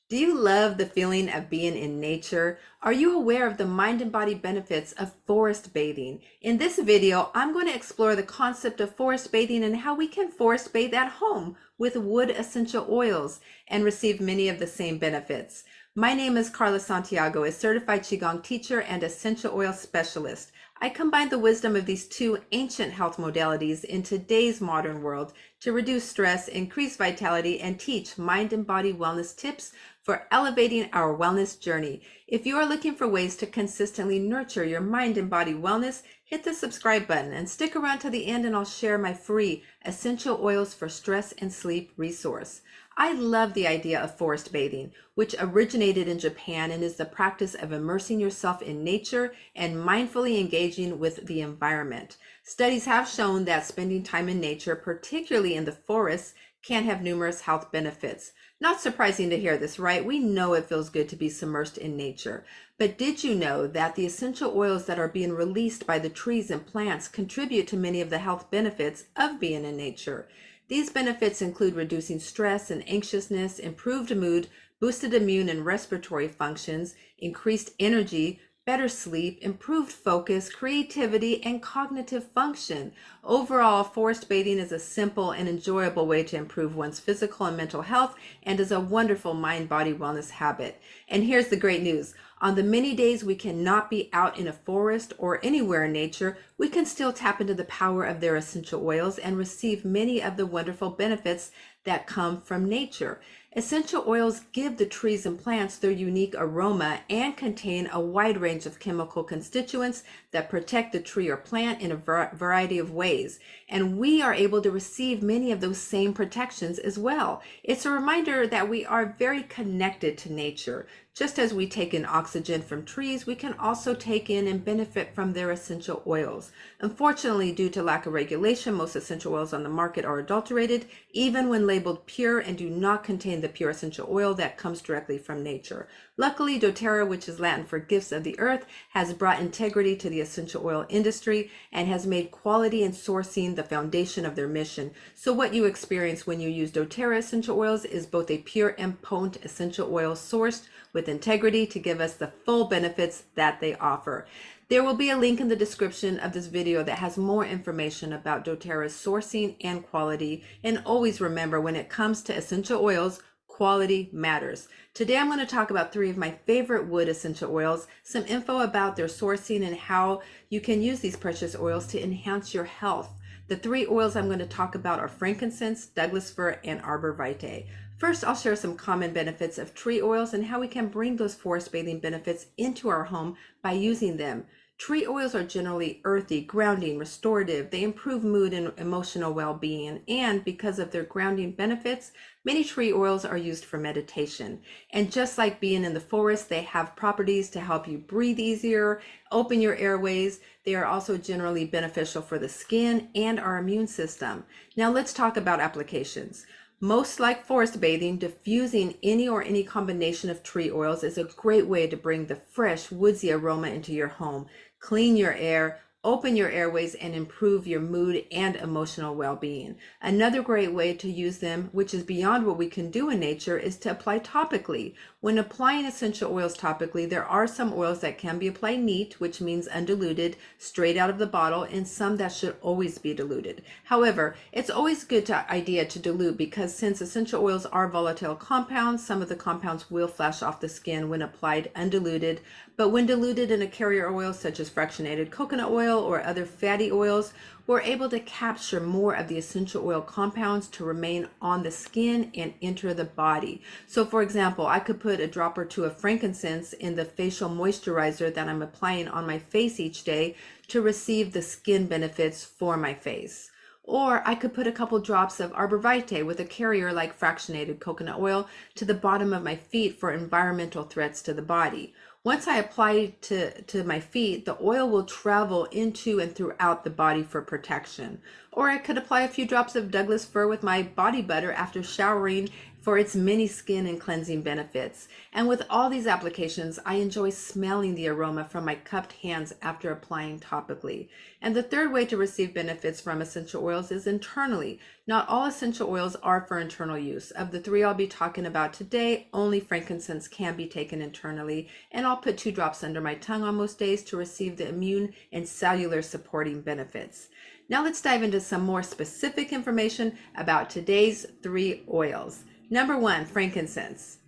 Do you love the feeling of being in nature? Are you aware of the mind and body benefits of forest bathing? In this video, I'm going to explore the concept of forest bathing and how we can forest bathe at home with wood essential oils and receive many of the same benefits. My name is Carla Santiago, a certified Qigong teacher and essential oil specialist. I combine the wisdom of these two ancient health modalities in today's modern world to reduce stress, increase vitality, and teach mind and body wellness tips for elevating our wellness journey. If you are looking for ways to consistently nurture your mind and body wellness, hit the subscribe button and stick around to the end and I'll share my free Essential Oils for Stress and Sleep resource. I love the idea of forest bathing, which originated in Japan and is the practice of immersing yourself in nature and mindfully engaging with the environment. Studies have shown that spending time in nature, particularly in the forests, can have numerous health benefits. Not surprising to hear this, right? We know it feels good to be submersed in nature. But did you know that the essential oils that are being released by the trees and plants contribute to many of the health benefits of being in nature? These benefits include reducing stress and anxiousness, improved mood, boosted immune and respiratory functions, increased energy, better sleep, improved focus, creativity, and cognitive function. Overall, forest bathing is a simple and enjoyable way to improve one's physical and mental health and is a wonderful mind-body wellness habit. And here's the great news. On the many days we cannot be out in a forest or anywhere in nature, we can still tap into the power of their essential oils and receive many of the wonderful benefits that come from nature. Essential oils give the trees and plants their unique aroma and contain a wide range of chemical constituents that protect the tree or plant in a variety of ways. And we are able to receive many of those same protections as well. It's a reminder that we are very connected to nature. Just as we take in oxygen from trees, we can also take in and benefit from their essential oils. Unfortunately, due to lack of regulation, most essential oils on the market are adulterated, even when labeled pure, and do not contain the pure essential oil that comes directly from nature. Luckily, doTERRA, which is Latin for gifts of the earth, has brought integrity to the essential oil industry and has made quality and sourcing the foundation of their mission. So what you experience when you use doTERRA essential oils is both a pure and potent essential oil sourced with integrity to give us the full benefits that they offer. There will be a link in the description of this video that has more information about doTERRA's sourcing and quality. And always remember, when it comes to essential oils, quality matters. Today I'm going to talk about 3 of my favorite wood essential oils, some info about their sourcing and how you can use these precious oils to enhance your health. The 3 oils I'm going to talk about are frankincense, Douglas fir, and arborvitae. First, I'll share some common benefits of tree oils and how we can bring those forest bathing benefits into our home by using them. Tree oils are generally earthy, grounding, restorative. They improve mood and emotional well-being. And because of their grounding benefits, many tree oils are used for meditation. And just like being in the forest, they have properties to help you breathe easier, open your airways. They are also generally beneficial for the skin and our immune system. Now let's talk about applications. Most like forest bathing, diffusing any combination of tree oils is a great way to bring the fresh, woodsy aroma into your home, clean your air, open your airways, and improve your mood and emotional well-being. Another great way to use them, which is beyond what we can do in nature, is to apply topically. When applying essential oils topically, there are some oils that can be applied neat, which means undiluted, straight out of the bottle, and some that should always be diluted. However, it's always a good idea to dilute because since essential oils are volatile compounds, some of the compounds will flash off the skin when applied undiluted. But when diluted in a carrier oil such as fractionated coconut oil or other fatty oils, we're able to capture more of the essential oil compounds to remain on the skin and enter the body. So for example, I could put a drop or 2 of frankincense in the facial moisturizer that I'm applying on my face each day to receive the skin benefits for my face. Or I could put a couple drops of arborvitae with a carrier like fractionated coconut oil to the bottom of my feet for environmental threats to the body. Once I apply to my feet, the oil will travel into and throughout the body for protection. Or I could apply a few drops of Douglas fir with my body butter after showering for its many skin and cleansing benefits. And with all these applications, I enjoy smelling the aroma from my cupped hands after applying topically. And the third way to receive benefits from essential oils is internally. Not all essential oils are for internal use. Of the three I'll be talking about today, only frankincense can be taken internally, and I'll put 2 drops under my tongue on most days to receive the immune and cellular supporting benefits. Now let's dive into some more specific information about today's 3 oils. Number 1, frankincense.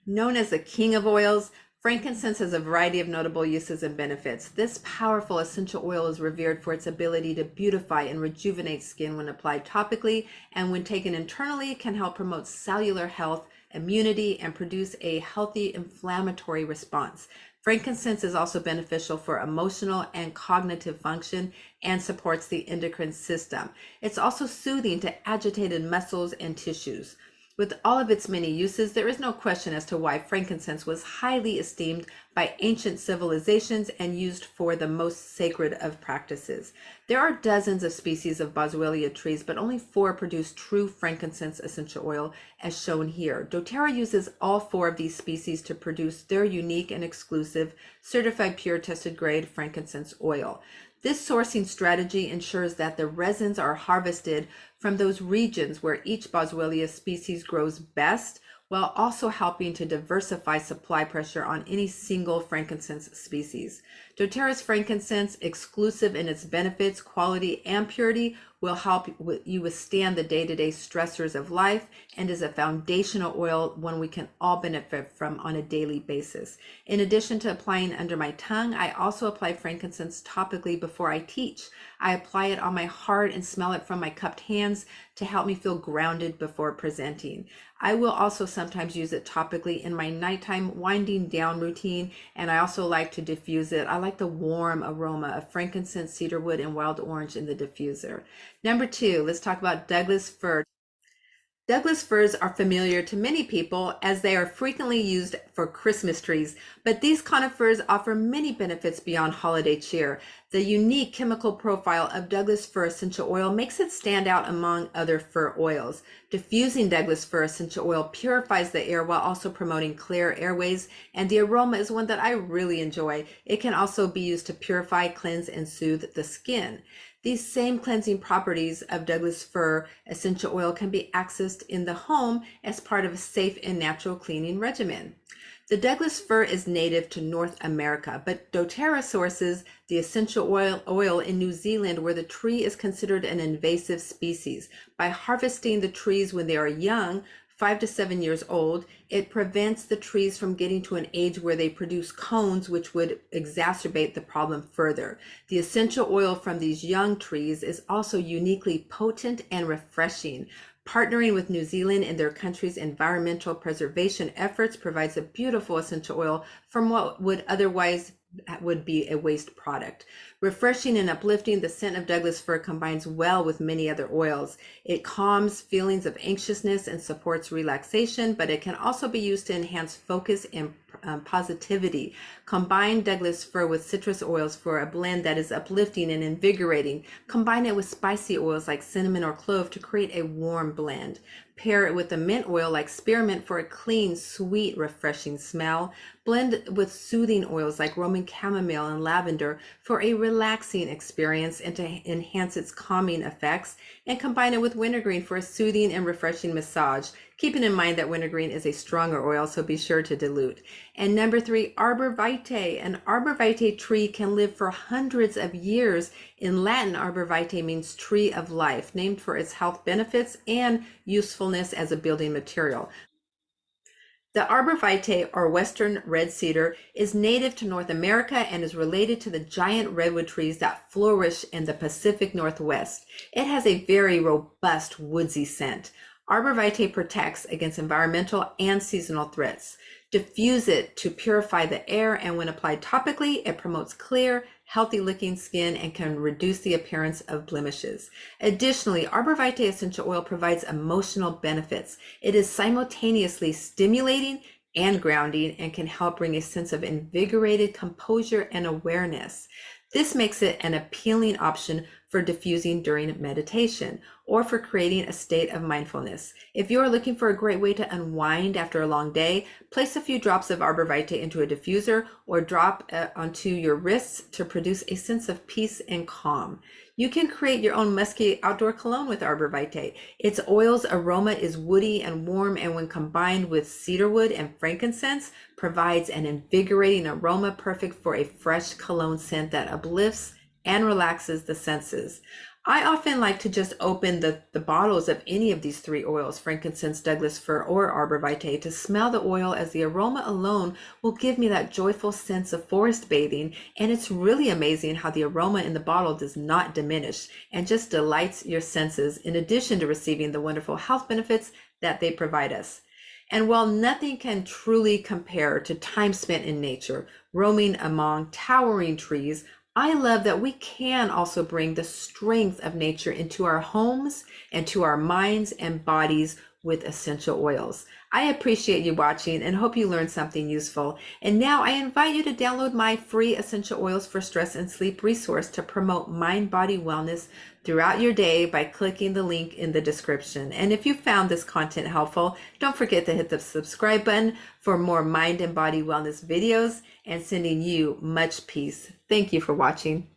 Known as the king of oils, frankincense has a variety of notable uses and benefits. This powerful essential oil is revered for its ability to beautify and rejuvenate skin when applied topically, and when taken internally, it can help promote cellular health, immunity, and produce a healthy inflammatory response. Frankincense is also beneficial for emotional and cognitive function and supports the endocrine system. It's also soothing to agitated muscles and tissues. With all of its many uses, there is no question as to why frankincense was highly esteemed by ancient civilizations and used for the most sacred of practices. There are dozens of species of boswellia trees, but only 4 produce true frankincense essential oil, as shown here. doTERRA uses all 4 of these species to produce their unique and exclusive certified pure tested grade frankincense oil. This sourcing strategy ensures that the resins are harvested from those regions where each boswellia species grows best, while also helping to diversify supply pressure on any single frankincense species. doTERRA's frankincense, exclusive in its benefits, quality, and purity, will help you withstand the day-to-day stressors of life and is a foundational oil, one we can all benefit from on a daily basis. In addition to applying under my tongue, I also apply frankincense topically before I teach. I apply it on my heart and smell it from my cupped hands to help me feel grounded before presenting. I will also sometimes use it topically in my nighttime winding down routine, and I also like to diffuse it. I like the warm aroma of frankincense, cedarwood, and wild orange in the diffuser. Number 2, let's talk about Douglas fir. Douglas firs are familiar to many people as they are frequently used for Christmas trees, but these conifers offer many benefits beyond holiday cheer. The unique chemical profile of Douglas fir essential oil makes it stand out among other fir oils. Diffusing Douglas fir essential oil purifies the air while also promoting clear airways, and the aroma is one that I really enjoy. It can also be used to purify, cleanse, and soothe the skin. These same cleansing properties of Douglas fir essential oil can be accessed in the home as part of a safe and natural cleaning regimen. The Douglas fir is native to North America, but doTERRA sources the essential oil in New Zealand, where the tree is considered an invasive species. By harvesting the trees when they are young, 5 to 7 years old, it prevents the trees from getting to an age where they produce cones, which would exacerbate the problem further. The essential oil from these young trees is also uniquely potent and refreshing. Partnering with New Zealand in their country's environmental preservation efforts provides a beautiful essential oil from what would otherwise be a waste product. Refreshing and uplifting, the scent of Douglas fir combines well with many other oils. It calms feelings of anxiousness and supports relaxation, but it can also be used to enhance focus and positivity. Combine Douglas fir with citrus oils for a blend that is uplifting and invigorating. Combine it with spicy oils like cinnamon or clove to create a warm blend. Pair it with a mint oil like spearmint for a clean, sweet, refreshing smell. Blend with soothing oils like Roman chamomile and lavender for a relaxing experience and to enhance its calming effects. And combine it with wintergreen for a soothing and refreshing massage. Keeping in mind that wintergreen is a stronger oil, so be sure to dilute. And number 3, Arborvitae. An Arborvitae tree can live for hundreds of years. In Latin, Arborvitae means tree of life, named for its health benefits and usefulness as a building material. The Arborvitae, or Western red cedar, is native to North America and is related to the giant redwood trees that flourish in the Pacific Northwest. It has a very robust woodsy scent. Arborvitae protects against environmental and seasonal threats. Diffuse it to purify the air, and when applied topically, it promotes clear, healthy looking skin and can reduce the appearance of blemishes. Additionally, Arborvitae essential oil provides emotional benefits. It is simultaneously stimulating and grounding and can help bring a sense of invigorated composure and awareness. This makes it an appealing option for diffusing during meditation or for creating a state of mindfulness. If you're looking for a great way to unwind after a long day, place a few drops of Arborvitae into a diffuser or drop onto your wrists to produce a sense of peace and calm. You can create your own musky outdoor cologne with Arborvitae. Its oil's aroma is woody and warm, and when combined with cedarwood and frankincense, provides an invigorating aroma perfect for a fresh cologne scent that uplifts and relaxes the senses. I often like to just open the bottles of any of these three oils, frankincense, Douglas fir, or Arborvitae, to smell the oil, as the aroma alone will give me that joyful sense of forest bathing. And it's really amazing how the aroma in the bottle does not diminish and just delights your senses, in addition to receiving the wonderful health benefits that they provide us. And while nothing can truly compare to time spent in nature, roaming among towering trees, I love that we can also bring the strength of nature into our homes and to our minds and bodies with essential oils. I appreciate you watching and hope you learned something useful. And now I invite you to download my free Essential Oils for Stress and Sleep resource to promote mind-body wellness throughout your day by clicking the link in the description. And if you found this content helpful, don't forget to hit the subscribe button for more mind and body wellness videos, and sending you much peace. Thank you for watching.